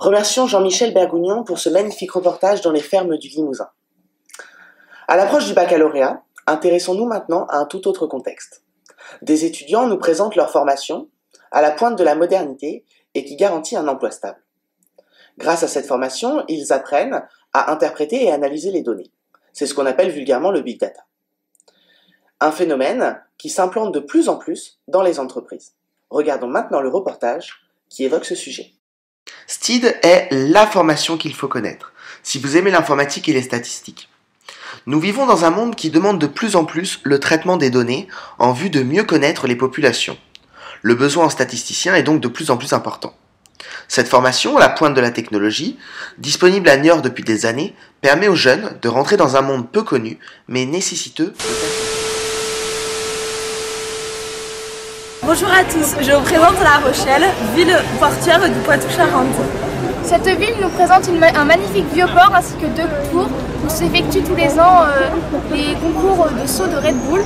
Remercions Jean-Michel Bergougnon pour ce magnifique reportage dans les fermes du Limousin. À l'approche du baccalauréat, intéressons-nous maintenant à un tout autre contexte. Des étudiants nous présentent leur formation, à la pointe de la modernité et qui garantit un emploi stable. Grâce à cette formation, ils apprennent à interpréter et analyser les données. C'est ce qu'on appelle vulgairement le big data. Un phénomène qui s'implante de plus en plus dans les entreprises. Regardons maintenant le reportage qui évoque ce sujet. STEED est la formation qu'il faut connaître, si vous aimez l'informatique et les statistiques. Nous vivons dans un monde qui demande de plus en plus le traitement des données en vue de mieux connaître les populations. Le besoin en statisticiens est donc de plus en plus important. Cette formation, à la pointe de la technologie, disponible à Niort depuis des années, permet aux jeunes de rentrer dans un monde peu connu, mais nécessiteux de Bonjour à tous, je vous présente La Rochelle, ville portuaire du Poitou-Charentes. Cette ville nous présente un magnifique vieux port ainsi que 2 tours où s'effectuent tous les ans les concours de saut de Red Bull.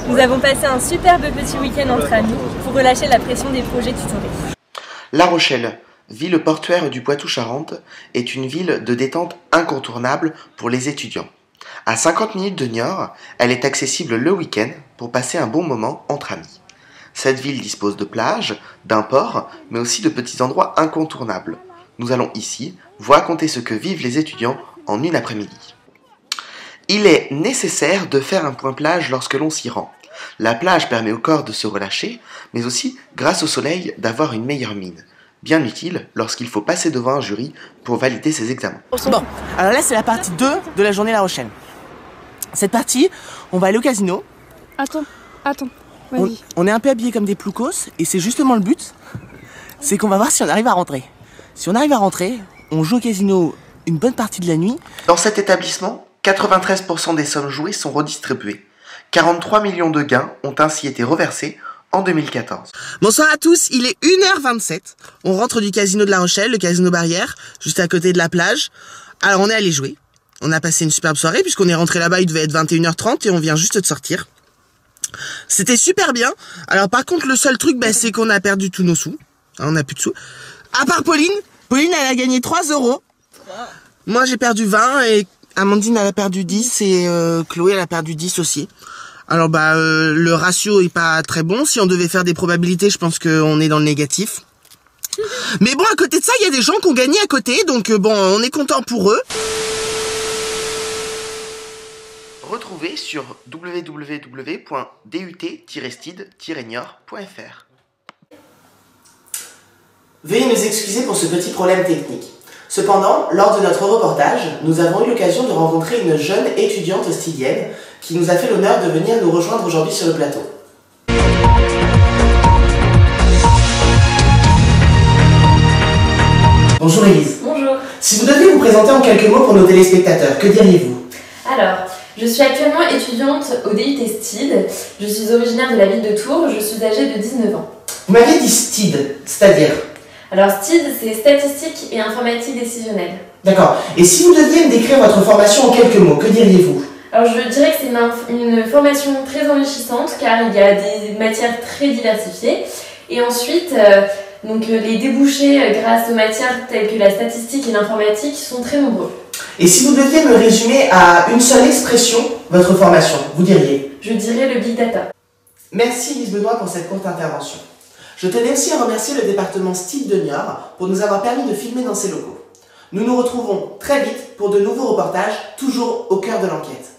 Nous avons passé un superbe petit week-end entre amis pour relâcher la pression des projets tutorés. La Rochelle, ville portuaire du Poitou-Charentes, est une ville de détente incontournable pour les étudiants. À 50 minutes de Niort, elle est accessible le week-end pour passer un bon moment entre amis. Cette ville dispose de plages, d'un port, mais aussi de petits endroits incontournables. Nous allons ici vous raconter ce que vivent les étudiants en une après-midi. Il est nécessaire de faire un point plage lorsque l'on s'y rend. La plage permet au corps de se relâcher, mais aussi, grâce au soleil, d'avoir une meilleure mine. Bien utile lorsqu'il faut passer devant un jury pour valider ses examens. Bon, alors là c'est la partie 2 de la journée La Rochelle. Cette partie, on va aller au casino. Attends, vas-y. On est un peu habillés comme des ploucos et c'est justement le but. C'est qu'on va voir si on arrive à rentrer. Si on arrive à rentrer, on joue au casino une bonne partie de la nuit. Dans cet établissement, 93% des sommes jouées sont redistribuées. 43 millions de gains ont ainsi été reversés en 2014. Bonsoir à tous, il est 1h27. On rentre du casino de La Rochelle, le casino Barrière, juste à côté de la plage. Alors on est allé jouer. On a passé une superbe soirée puisqu'on est rentré là-bas, il devait être 21h30 et on vient juste de sortir. C'était super bien. Alors par contre le seul truc c'est qu'on a perdu tous nos sous. On n'a plus de sous. À part Pauline. Pauline elle a gagné 3 €. Moi j'ai perdu 20 et Amandine elle a perdu 10 et Chloé elle a perdu 10 aussi. Alors le ratio est pas très bon. Si on devait faire des probabilités, je pense qu'on est dans le négatif. Mais bon, à côté de ça, il y a des gens qui ont gagné à côté, donc on est content pour eux. Retrouvez sur www.dut-steed-niort.fr. Veuillez nous excuser pour ce petit problème technique. Cependant, lors de notre reportage, nous avons eu l'occasion de rencontrer une jeune étudiante steedienne qui nous a fait l'honneur de venir nous rejoindre aujourd'hui sur le plateau. Bonjour Élise. Bonjour. Si vous deviez vous présenter en quelques mots pour nos téléspectateurs, que diriez-vous? Alors, je suis actuellement étudiante au DUT STEED. Je suis originaire de la ville de Tours. Je suis âgée de 19 ans. Vous m'aviez dit STEED, c'est-à-dire? Alors, STEED, c'est statistique et informatique décisionnelle. D'accord. Et si vous deviez me décrire votre formation en quelques mots, que diriez-vous? Alors, je dirais que c'est une formation très enrichissante car il y a des matières très diversifiées. Et ensuite, les débouchés grâce aux matières telles que la statistique et l'informatique sont très nombreux. Et si vous deviez me résumer à une seule expression votre formation, vous diriez? Je dirais le big data. Merci Lise Benoît pour cette courte intervention. Je tenais aussi à remercier le département STEED de Niort pour nous avoir permis de filmer dans ses locaux. Nous nous retrouvons très vite pour de nouveaux reportages, toujours au cœur de l'enquête.